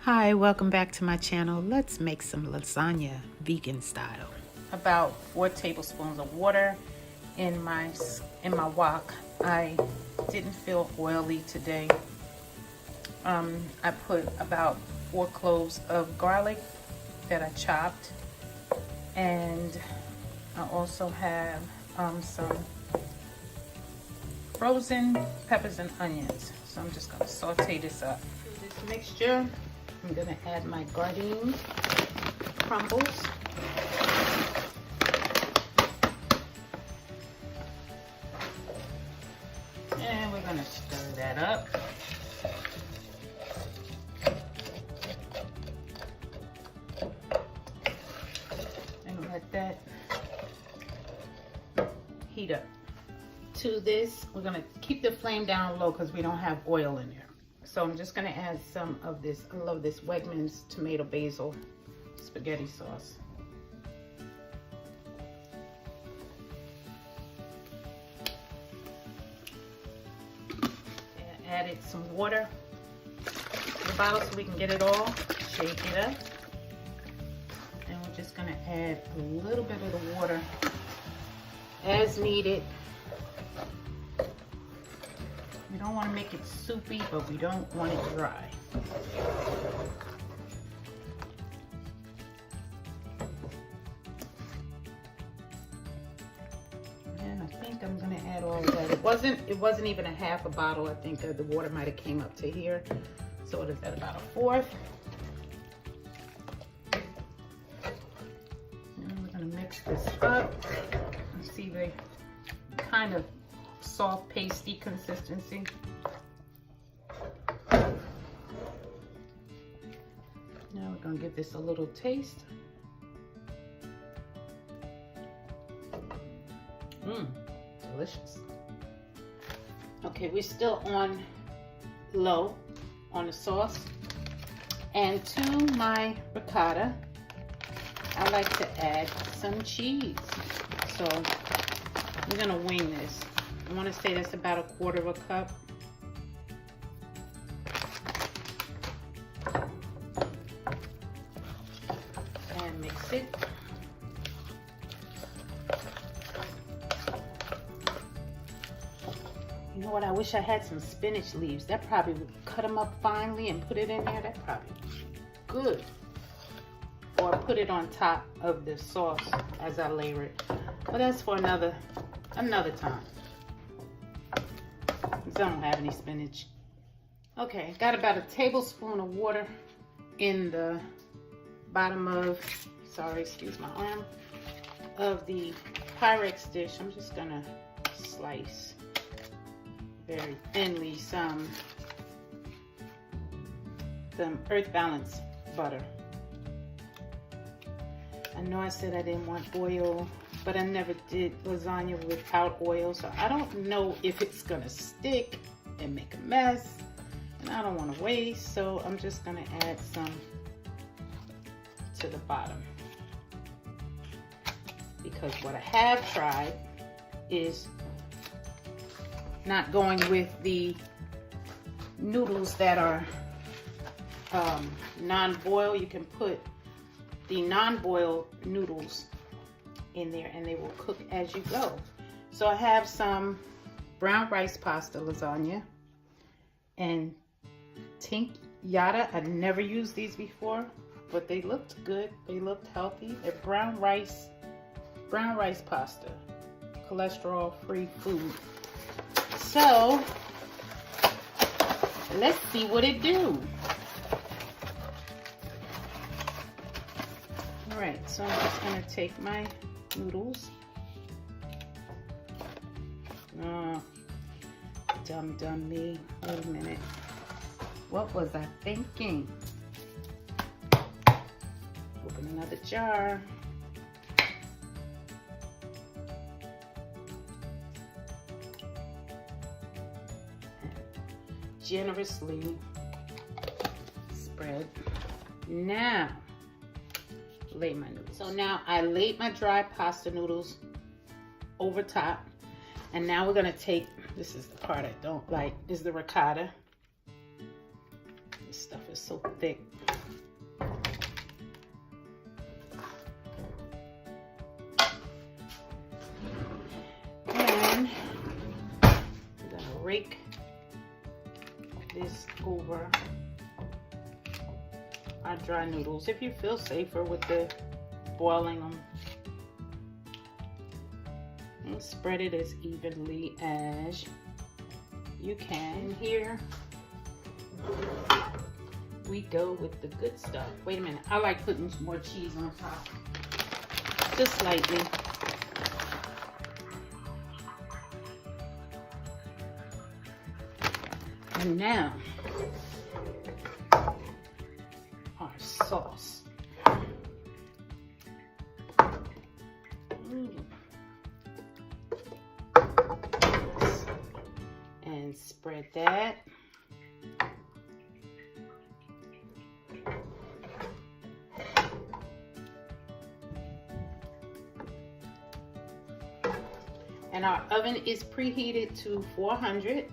Hi, welcome back to my channel. Let's make some lasagna vegan style. About 4 tablespoons of water in my wok. I didn't feel oily today. I put about 4 cloves of garlic that I chopped, and I also have some frozen peppers and onions. So I'm just going to saute this up. To this mixture, I'm going to add my gardein crumbles. And we're going to stir that up. And let that heat up. To this, we're going to keep the flame down low because we don't have oil in there. So I'm just going to add some of this, I love this Wegmans tomato basil spaghetti sauce. And added some water to the bottle so we can get it all, shake it up. And we're just going to add a little bit of the water as needed. We don't want to make it soupy, but we don't want it dry. And I think I'm going to add all of that. It wasn't even a half a bottle. I think the water might have came up to here. So it is at about 1/4. And we're going to mix this up. You see the kind of soft pasty consistency. Now we're going to give this a little taste. Delicious. Okay, we're still on low on the sauce. And to my ricotta, I like to add some cheese. So we're going to wing this. I want to say that's about 1/4 cup. And mix it. You know what? I wish I had some spinach leaves. That probably would cut them up finely and put it in there. That probably good. Or put it on top of the sauce as I layer it. But that's for another time. I don't have any spinach. Okay, got about a tablespoon of water in the bottom of, sorry, excuse my arm, of the Pyrex dish. I'm just gonna slice very thinly some Earth Balance butter. I know I said I didn't want oil, but I never did lasagna without oil, so I don't know if it's gonna stick and make a mess, and I don't want to waste, so I'm just gonna add some to the bottom, because what I have tried is not going with the noodles that are non-boil. You can put the non-boiled noodles in there and they will cook as you go. So I have some brown rice pasta lasagna and tink yada. I've never used these before, but they looked good. They looked healthy. They're brown rice pasta, cholesterol-free food. So let's see what it do. All right, so I'm just gonna take my noodles. Oh, dumb me. Wait a minute. What was I thinking? Open another jar. Generously spread. Now, lay my noodles. So now I laid my dry pasta noodles over top, and now we're gonna take, this is the part I don't like, is the ricotta. This stuff is so thick. And I'm gonna rake this over our dry noodles if you feel safer with the boiling them. And spread it as evenly as you can. Here we go with the good stuff. Wait a minute, I like putting some more cheese on top, just slightly. And now our sauce. And spread that. And our oven is preheated to 400.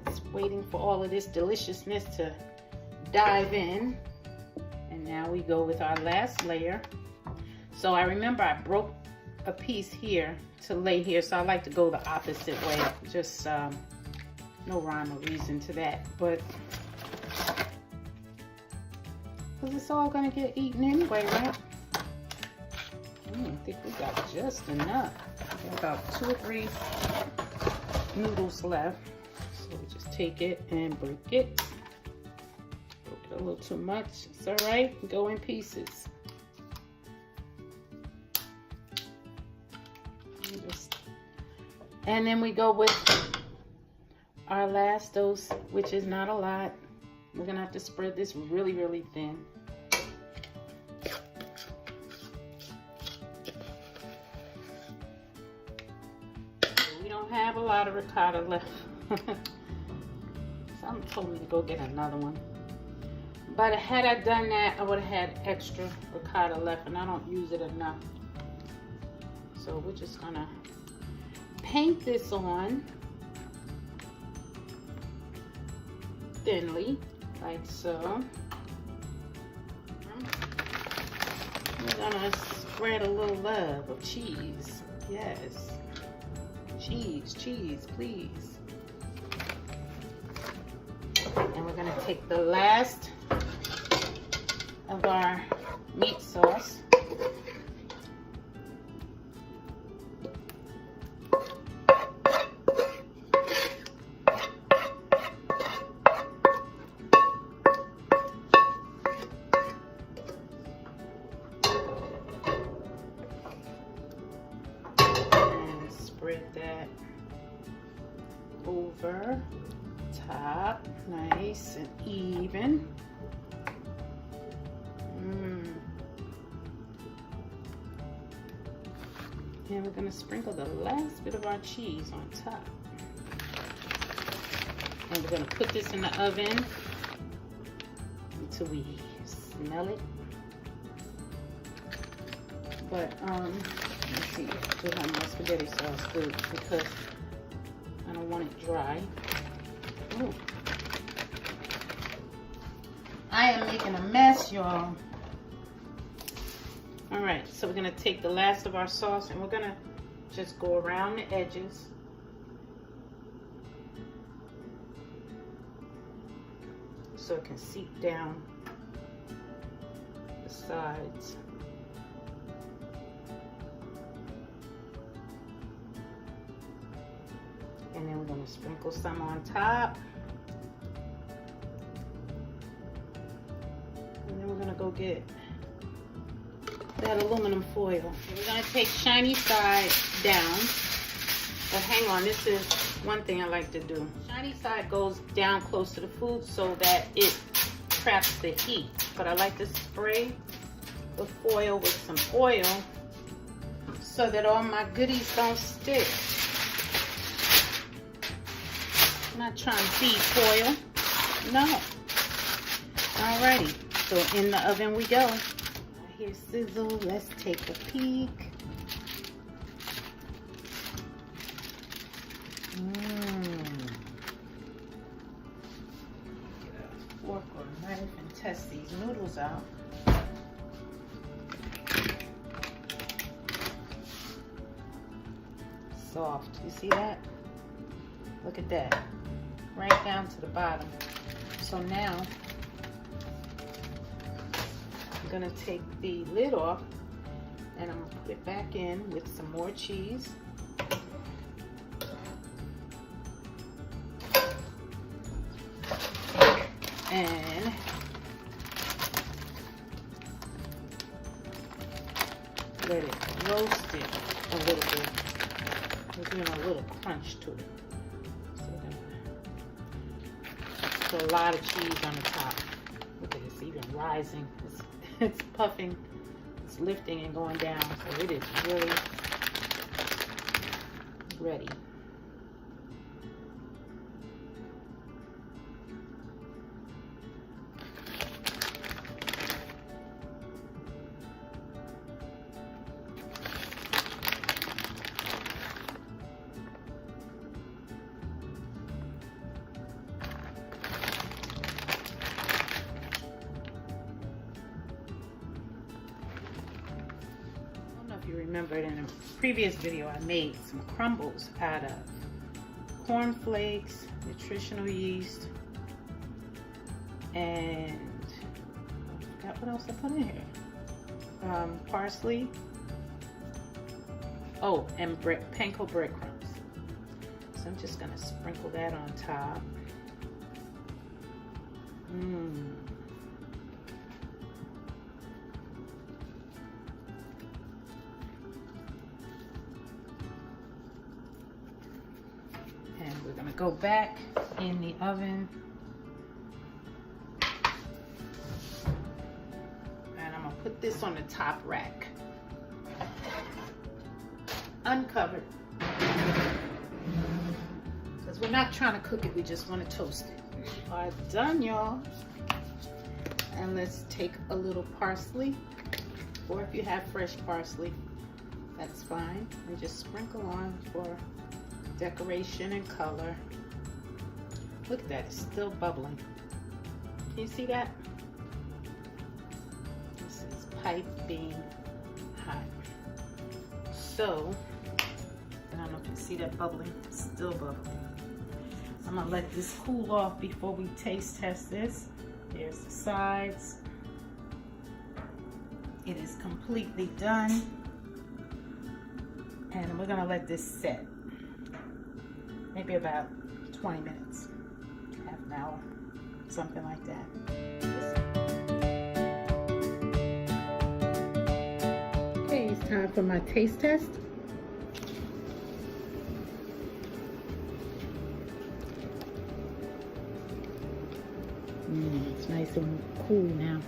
It's waiting for all of this deliciousness to dive in. And now we go with our last layer. So I remember I broke a piece here to lay here, so I like to go the opposite way. Just no rhyme or reason to that, but because it's all gonna get eaten anyway, right? I think we got just enough. We got about 2 or 3 noodles left, so we just take it and break it. Broke it a little too much. It's all right. Go in pieces. And then we go with our last dose, which is not a lot. We're gonna have to spread this really, really thin. We don't have a lot of ricotta left. Someone told me to go get another one. But had I done that, I would have had extra ricotta left, and I don't use it enough. So we're just gonna paint this on thinly, like so. We're gonna spread a little love of cheese. Yes, cheese, cheese, please. And we're gonna take the last of our meat sauce. Spread that over top, nice and even. And we're going to sprinkle the last bit of our cheese on top. And we're going to put this in the oven until we smell it. But let's see, do have my spaghetti sauce good because I don't want it dry. Ooh. I am making a mess, y'all. All right, so we're gonna take the last of our sauce and we're gonna just go around the edges. So it can seep down the sides. And then we're going to sprinkle some on top. And then we're going to go get that aluminum foil. We're going to take shiny side down. But hang on, this is one thing I like to do. Shiny side goes down close to the food so that it traps the heat. But I like to spray the foil with some oil so that all my goodies don't stick. I'm not trying to beat foil. No. Alrighty. So in the oven we go. Here's sizzle. Let's take a peek. fork or knife and test these noodles out. Soft. You see that? Look at that. Right down to the bottom. So now I'm gonna take the lid off and I'm gonna put it back in with some more cheese. And let it roast it a little bit. We're doing a little crunch to it. So a lot of cheese on the top. Look at it, it's even rising. It's puffing, it's lifting and going down. So it is really ready. If you remember in a previous video, I made some crumbles out of corn flakes, nutritional yeast, and I forgot what else I put in here. Parsley. Oh, and panko breadcrumbs. So I'm just gonna sprinkle that on top. We're gonna go back in the oven and I'm gonna put this on the top rack, uncovered, because we're not trying to cook it, we just want to toast it. All right, done, y'all. And let's take a little parsley, or if you have fresh parsley, that's fine, and just sprinkle on for decoration and color. Look at that, it's still bubbling. Can you see that? This is piping hot. So, I don't know if you see that bubbling, it's still bubbling. I'm gonna let this cool off before we taste test this. There's the sides. It is completely done. And we're gonna let this set. Maybe about 20 minutes, half an hour, something like that. Okay, it's time for my taste test. It's nice and cool now.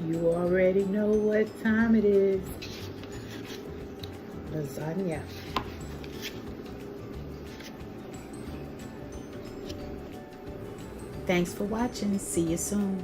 You already know what time it is. Lasagna. Thanks for watching. See you soon.